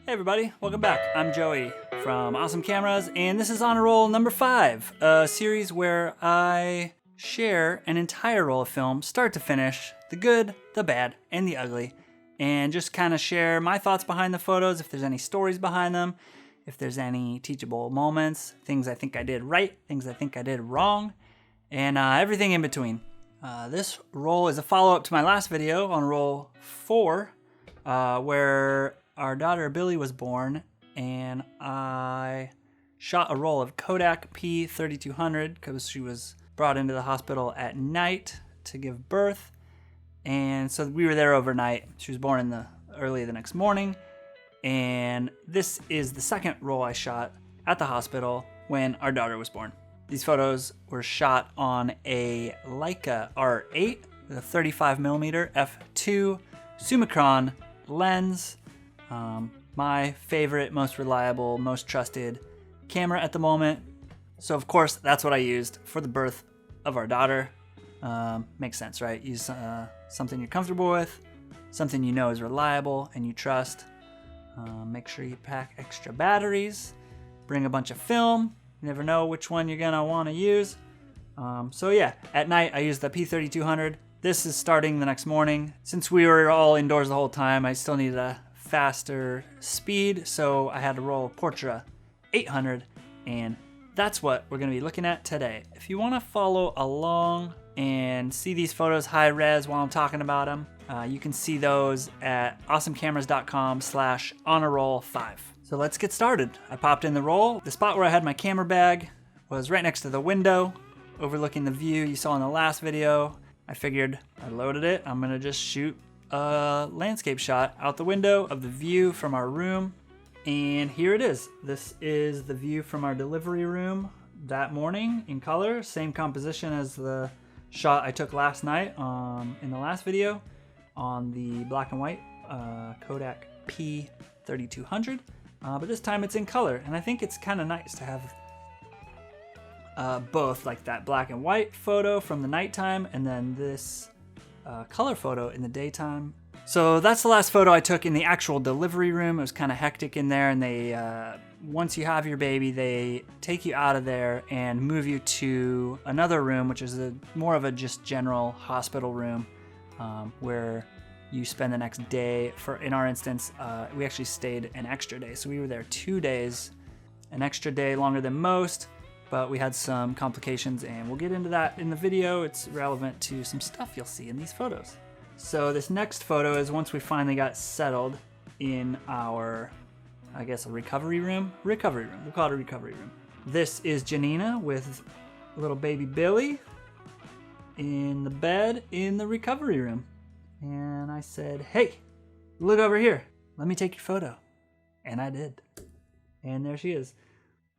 Hey everybody, welcome back. I'm Joey from Awesome Cameras, and this is Honor Roll number 5, a series where I share an entire roll of film, start to finish, the good, the bad, and the ugly, and just kind of share my thoughts behind the photos, if there's any stories behind them, if there's any teachable moments, things I think I did right, things I think I did wrong, and everything in between. This roll is a follow-up to my last video on roll 4, where our daughter Billy was born, and I shot a roll of Kodak P3200 because she was brought into the hospital at night to give birth, and so we were there overnight. She was born early the next morning, and this is the second roll I shot at the hospital when our daughter was born. These photos were shot on a Leica R8 with a 35mm f2 Summicron lens. My favorite, most reliable, most trusted camera at the moment. So of course, that's what I used for the birth of our daughter. Makes sense, right? Use something you're comfortable with, something you know is reliable and you trust. Make sure you pack extra batteries, bring a bunch of film. You never know which one you're gonna wanna use. So yeah, at night I used the P3200. This is starting the next morning. Since we were all indoors the whole time, I still needed a faster speed, so I had to roll Portra 800, and that's what we're going to be looking at today. If you want to follow along and see these photos high res while I'm talking about them, you can see those at awesomecameras.com/honorroll5. So let's get started. I popped in the roll. The spot where I had my camera bag was right next to the window, overlooking the view you saw in the last video. I figured I loaded it. I'm going to just shoot a landscape shot out the window of the view from our room, and here it is. This is the view from our delivery room that morning in color, same composition as the shot I took last night in the last video on the black and white Kodak P3200, but this time it's in color, and I think it's kind of nice to have both, like that black and white photo from the nighttime and then this color photo in the daytime. So that's the last photo I took in the actual delivery room. It was kind of hectic in there, and they once you have your baby, they take you out of there and move you to another room, which is more of a just general hospital room, where you spend the next day. In our instance, we actually stayed an extra day, so we were there 2 days, an extra day longer than most. But we had some complications, and we'll get into that in the video. It's relevant to some stuff you'll see in these photos. So this next photo is once we finally got settled in our, I guess, a recovery room? Recovery room. We'll call it a recovery room. This is Janina with little baby Billy in the bed in the recovery room. And I said, hey, look over here. Let me take your photo. And I did. And there she is.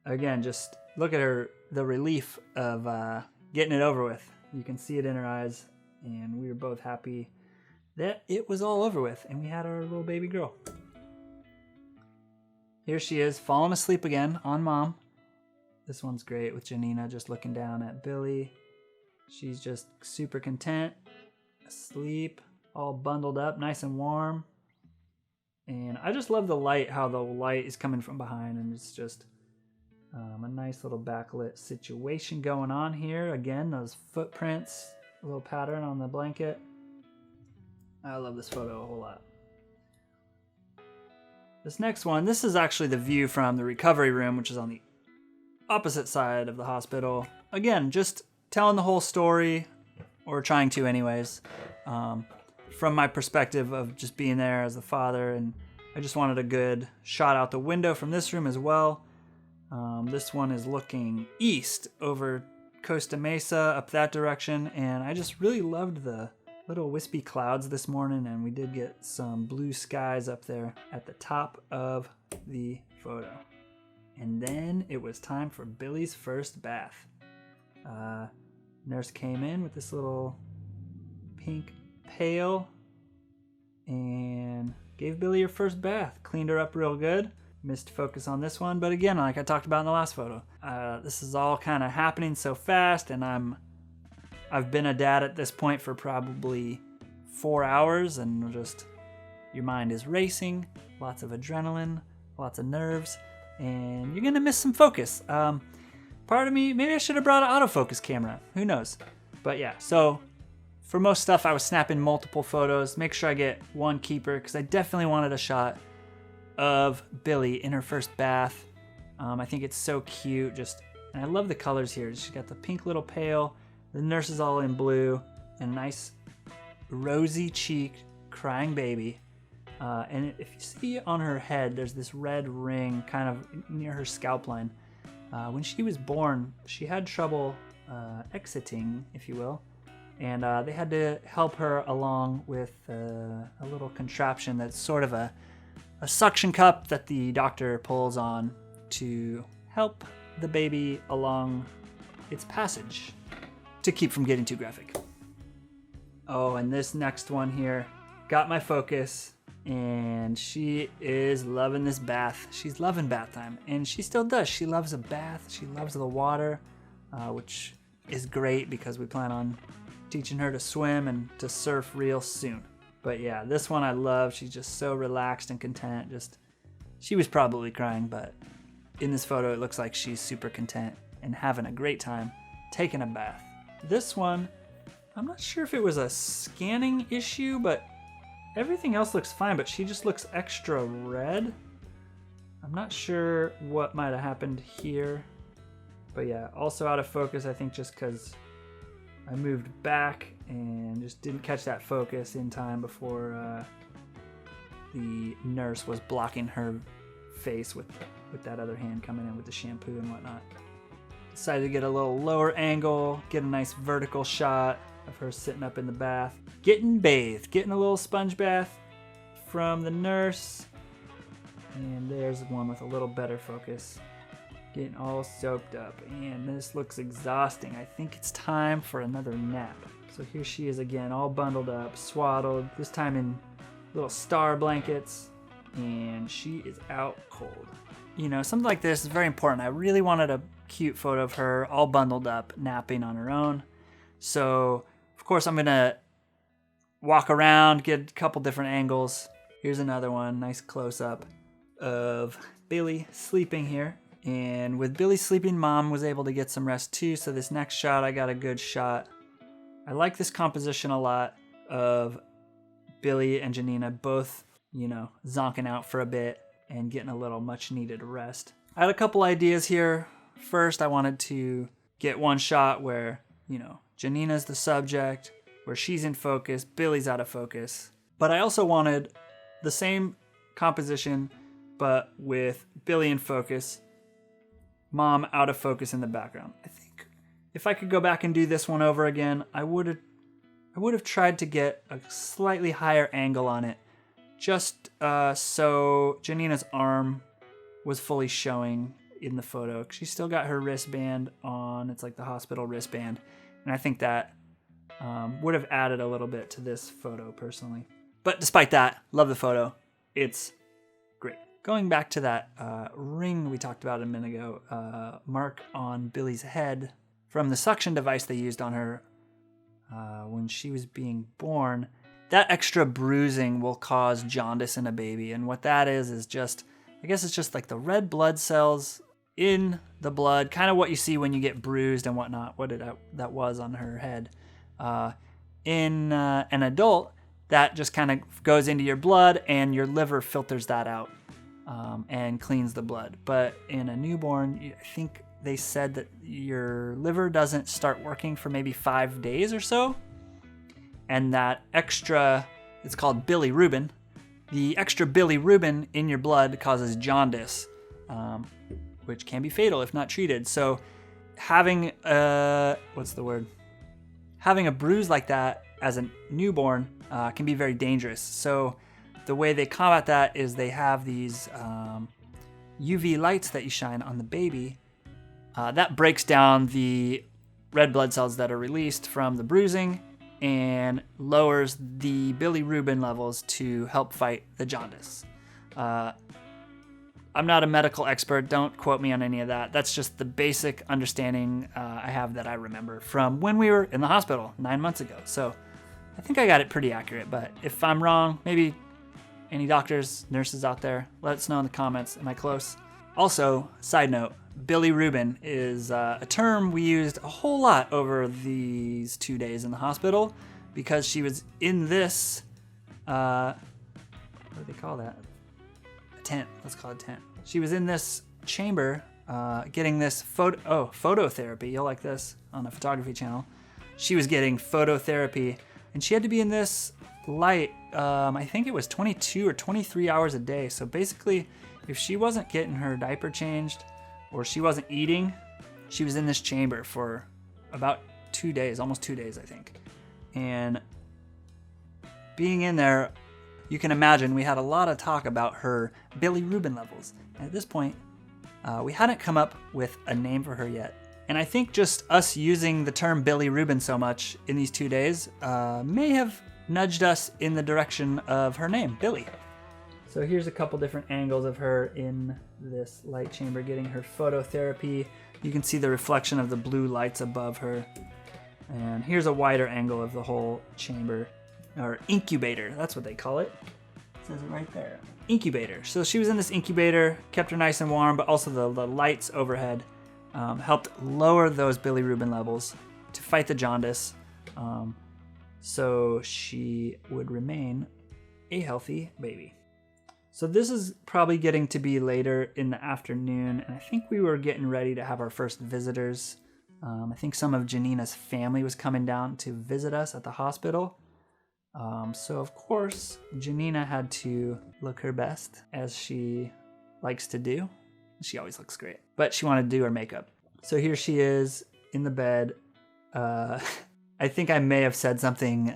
Again, just look at her, the relief of getting it over with. You can see it in her eyes, and we were both happy that it was all over with, and we had our little baby girl. Here she is, falling asleep again on mom. This one's great with Janina just looking down at Billy. She's just super content, asleep, all bundled up, nice and warm. And I just love the light, how the light is coming from behind, and it's just a nice little backlit situation going on here. Again, those footprints, a little pattern on the blanket. I love this photo a whole lot. This next one, this is actually the view from the recovery room, which is on the opposite side of the hospital. Again, just telling the whole story, or trying to anyways, from my perspective of just being there as the father, and I just wanted a good shot out the window from this room as well. This one is looking east over Costa Mesa, up that direction, and I just really loved the little wispy clouds this morning, and we did get some blue skies up there at the top of the photo. And then it was time for Billy's first bath. Nurse came in with this little pink pail and gave Billy her first bath, cleaned her up real good. Missed focus on this one, but again, like I talked about in the last photo, this is all kind of happening so fast, and I've been a dad at this point for probably 4 hours, and just your mind is racing, lots of adrenaline, lots of nerves, and you're gonna miss some focus. Part of me, maybe I should have brought an autofocus camera. Who knows? But yeah, so for most stuff, I was snapping multiple photos, make sure I get one keeper, because I definitely wanted a shot of Billy in her first bath. I think it's so cute, and I love the colors here. She's got the pink little pail, the nurse is all in blue, and a nice rosy cheeked crying baby. And if you see on her head, there's this red ring kind of near her scalp line. When she was born, she had trouble exiting, if you will. And they had to help her along with a little contraption that's sort of a suction cup that the doctor pulls on to help the baby along its passage, to keep from getting too graphic. Oh, and this next one here got my focus, and she is loving this bath. She's loving bath time, and she still does. She loves a bath. She loves the water, which is great because we plan on teaching her to swim and to surf real soon. But yeah, this one I love. She's just so relaxed and content. She was probably crying, but in this photo it looks like she's super content and having a great time taking a bath. This one, I'm not sure if it was a scanning issue, but everything else looks fine, but she just looks extra red. I'm not sure what might have happened here. But yeah, also out of focus, I think just because I moved back and just didn't catch that focus in time before the nurse was blocking her face with that other hand coming in with the shampoo and whatnot. Decided to get a little lower angle, get a nice vertical shot of her sitting up in the bath, getting bathed, getting a little sponge bath from the nurse. And there's one with a little better focus, getting all soaked up. And this looks exhausting. I think it's time for another nap. So here she is again, all bundled up, swaddled, this time in little star blankets, and she is out cold. You know, something like this is very important. I really wanted a cute photo of her all bundled up, napping on her own. So, of course, I'm gonna walk around, get a couple different angles. Here's another one, nice close-up of Billy sleeping here. And with Billy sleeping, Mom was able to get some rest too, so this next shot, I got a good shot. I like this composition a lot of Billy and Janina both, zonking out for a bit and getting a little much-needed rest. I had a couple ideas here. First, I wanted to get one shot where, Janina's the subject, where she's in focus, Billy's out of focus. But I also wanted the same composition, but with Billy in focus, Mom out of focus in the background. I think if I could go back and do this one over again, I would have tried to get a slightly higher angle on it, just so Janina's arm was fully showing in the photo. She's still got her wristband on. It's like the hospital wristband. And I think that would have added a little bit to this photo personally. But despite that, love the photo. It's great. Going back to that ring we talked about a minute ago, mark on Billy's head from the suction device they used on her when she was being born, that extra bruising will cause jaundice in a baby. And what that is just, I guess it's just like the red blood cells in the blood, kind of what you see when you get bruised and whatnot. That was on her head. In an adult, that just kind of goes into your blood and your liver filters that out and cleans the blood. But in a newborn, I think they said that your liver doesn't start working for maybe 5 days or so. And that extra, it's called bilirubin. The extra bilirubin in your blood causes jaundice, which can be fatal if not treated. So having having a bruise like that as a newborn can be very dangerous. So the way they combat that is they have these UV lights that you shine on the baby. That breaks down the red blood cells that are released from the bruising and lowers the bilirubin levels to help fight the jaundice. I'm not a medical expert. Don't quote me on any of that. That's just the basic understanding I have that I remember from when we were in the hospital 9 months ago. So I think I got it pretty accurate, but if I'm wrong, maybe Any doctors, nurses out there, let us know in the comments. Am I close? Also, side note, bilirubin is a term we used a whole lot over these 2 days in the hospital because she was in this, what do they call that? A tent. Let's call it a tent. She was in this chamber getting this phototherapy. You'll like this on a photography channel. She was getting phototherapy, and she had to be in this light, I think it was 22 or 23 hours a day. So basically, if she wasn't getting her diaper changed or she wasn't eating, she was in this chamber for about 2 days, almost 2 days, I think. And being in there, you can imagine we had a lot of talk about her bilirubin levels. And at this point, we hadn't come up with a name for her yet. And I think just us using the term bilirubin so much in these 2 days may have nudged us in the direction of her name, Billy. So here's a couple different angles of her in this light chamber getting her phototherapy. You can see the reflection of the blue lights above her. And here's a wider angle of the whole chamber, or incubator, that's what they call it. It says it right there. Incubator. So she was in this incubator, kept her nice and warm, but also the lights overhead helped lower those bilirubin levels to fight the jaundice, so she would remain a healthy baby. So this is probably getting to be later in the afternoon, and I think we were getting ready to have our first visitors. I think some of Janina's family was coming down to visit us at the hospital. So of course, Janina had to look her best, as she likes to do. She always looks great, but she wanted to do her makeup. So here she is in the bed. I think I may have said something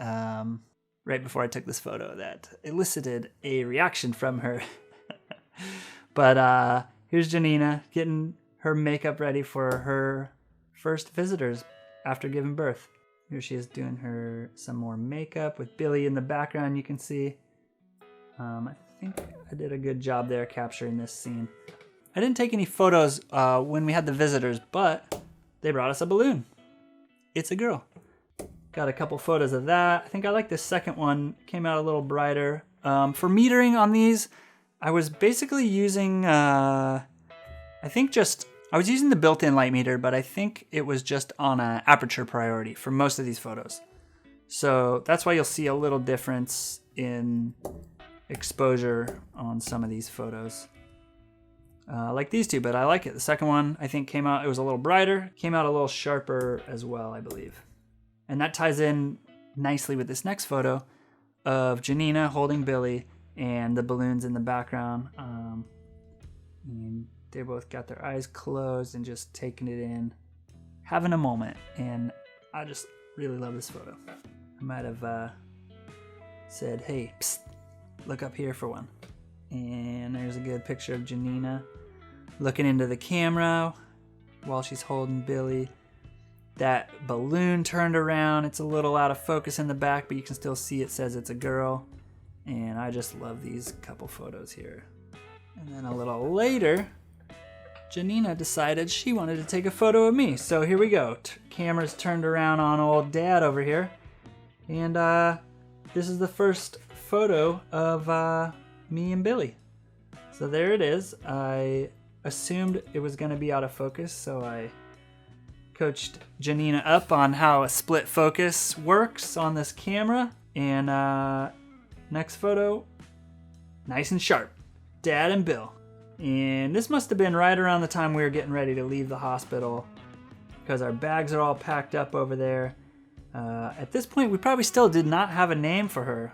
right before I took this photo that elicited a reaction from her. But here's Janina getting her makeup ready for her first visitors after giving birth. Here she is doing her some more makeup with Billy in the background, you can see. I think I did a good job there capturing this scene. I didn't take any photos when we had the visitors, but they brought us a balloon. It's a girl. Got a couple photos of that. I think I like this second one. Came out a little brighter. For metering on these, I was basically using, I was using the built-in light meter, but I think it was just on an aperture priority for most of these photos. So that's why you'll see a little difference in exposure on some of these photos. Like these two, but I like it. The second one, I think, came out, it was a little brighter, came out a little sharper as well, I believe. And that ties in nicely with this next photo of Janina holding Billy and the balloons in the background. And they both got their eyes closed and just taking it in, having a moment. And I just really love this photo. I might have said, hey, psst, look up here for one. And there's a good picture of Janina looking into the camera while she's holding Billy. That balloon turned around. It's a little out of focus in the back, but you can still see it says it's a girl. And I just love these couple photos here. And then a little later, Janina decided she wanted to take a photo of me. So here we go. Camera's turned around on old dad over here. And this is the first photo of me and Billy. So there it is. I assumed it was going to be out of focus, so I coached Janina up on how a split focus works on this camera. And next photo, nice and sharp. Dad and Bill. And this must have been right around the time we were getting ready to leave the hospital, because our bags are all packed up over there. At this point, we probably still did not have a name for her.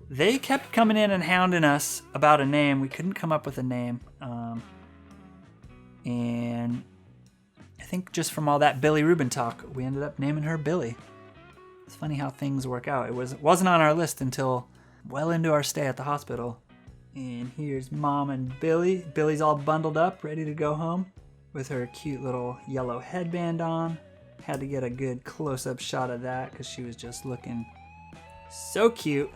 They kept coming in and hounding us about a name. We couldn't come up with a name. And I think just from all that bilirubin talk, we ended up naming her Billy. It's funny how things work out. It wasn't on our list until well into our stay at the hospital. And here's Mom and Billy. Billy's all bundled up, ready to go home with her cute little yellow headband on. Had to get a good close-up shot of that because she was just looking so cute.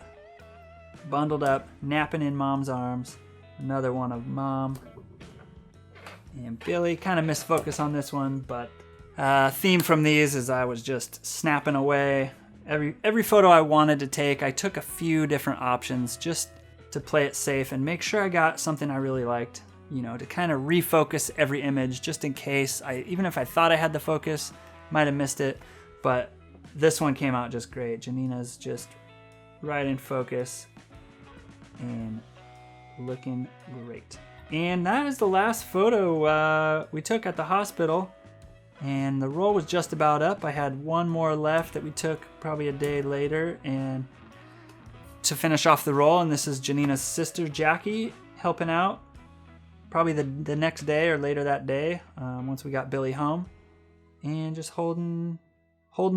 Bundled up, napping in Mom's arms. Another one of Mom and Billy. Kind of missed focus on this one, but theme from these is I was just snapping away Every photo I wanted to take, I took a few different options just to play it safe and make sure I got something I really liked, you know, to kind of refocus every image just in case even if I thought I had the focus, might have missed it, but this one came out just great. Janina's just right in focus and looking great. And that is the last photo we took at the hospital. And the roll was just about up. I had one more left that we took probably a day later and to finish off the roll. And this is Janina's sister, Jackie, helping out probably the next day or later that day once we got Billy home. And just holding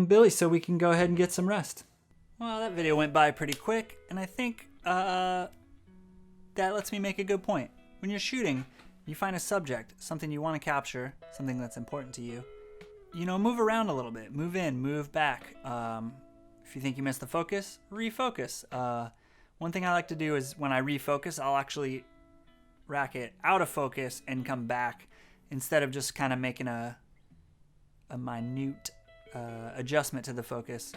Billy so we can go ahead and get some rest. Well, that video went by pretty quick, and I think that lets me make a good point. When you're shooting, you find a subject, something you want to capture, something that's important to you. You know, move around a little bit. Move in, move back. If you think you missed the focus, refocus. One thing I like to do is when I refocus, I'll actually rack it out of focus and come back instead of just kind of making a minute adjustment to the focus.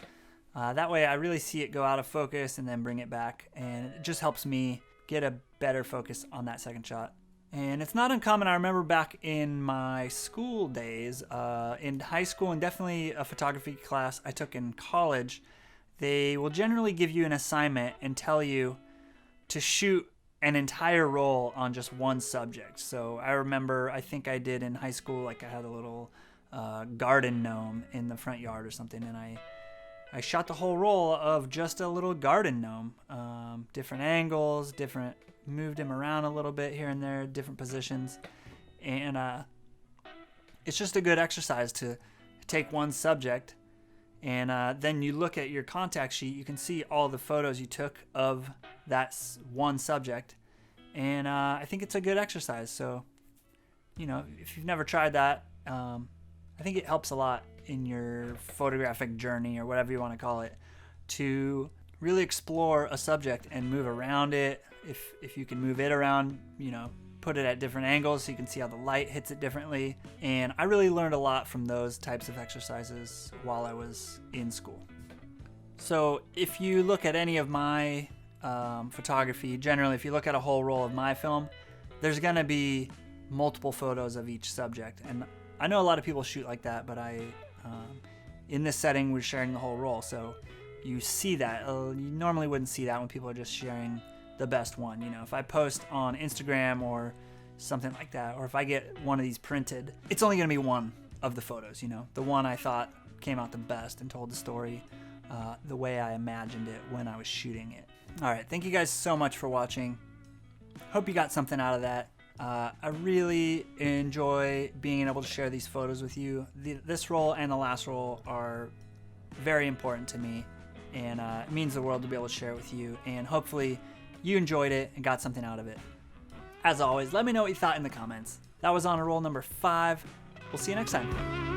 That way I really see it go out of focus and then bring it back, and it just helps me get a better focus on that second shot. And it's not uncommon. I remember back in my school days, in high school and definitely a photography class I took in college, they will generally give you an assignment and tell you to shoot an entire roll on just one subject. So I remember, I think I did in high school, like I had a little garden gnome in the front yard or something, and I shot the whole roll of just a little garden gnome, different angles, moved him around a little bit here and there, different positions, and it's just a good exercise to take one subject, and then you look at your contact sheet, you can see all the photos you took of that one subject, and I think it's a good exercise. So, you know, if you've never tried that, I think it helps a lot in your photographic journey or whatever you want to call it, to really explore a subject and move around it. If you can move it around, you know, put it at different angles so you can see how the light hits it differently. And I really learned a lot from those types of exercises while I was in school. So if you look at any of my photography, generally if you look at a whole roll of my film, there's going to be multiple photos of each subject. And I know a lot of people shoot like that, but in this setting, we're sharing the whole roll. So you see that. You normally wouldn't see that when people are just sharing the best one. You know, if I post on Instagram or something like that, or if I get one of these printed, it's only going to be one of the photos, you know, the one I thought came out the best and told the story the way I imagined it when I was shooting it. All right. Thank you guys so much for watching. Hope you got something out of that. I really enjoy being able to share these photos with you. This roll and the last roll are very important to me, and it means the world to be able to share it with you, and hopefully you enjoyed it and got something out of it. As always, let me know what you thought in the comments. That was on a roll number 5. We'll see you next time.